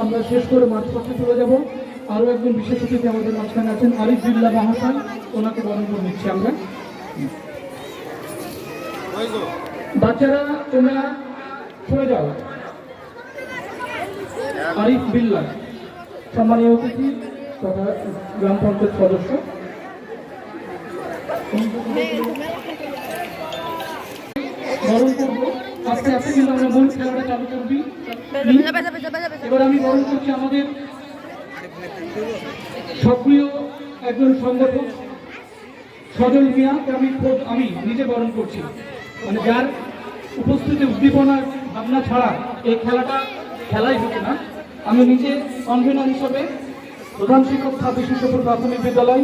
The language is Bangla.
আমরা শেষ করে মাঠপথে চলে যাব। আরও একজন বিশেষ অতিথি আমাদের মাঝখানে আছেন, আরিফ বিল্লাহ মহাশয়, ওনাকে বরণ করে নিচ্ছি আমরা। বাচ্চারা তোমরা সরে যাও। আরিফ বিল্লাহ সম্মানীয় অতিথি তথা গ্রাম পঞ্চায়েত সদস্য। বরণ করবো আস্তে আস্তে, কিন্তু আমরা মূল খেলাটা চালু করবি। এবার আমি বরণ করছি আমাদের সক্রিয় একজন সংগঠক সজল মিয়াকে। আমি নিজে বরণ করছি, মানে যার উপস্থিতি উদ্দীপনার ভাবনা ছাড়া এই খেলাটা খেলাই হতো না। আমি নিজে কনভেনার হিসেবে প্রধান শিক্ষক 26 শিশুপুর প্রাথমিক বিদ্যালয়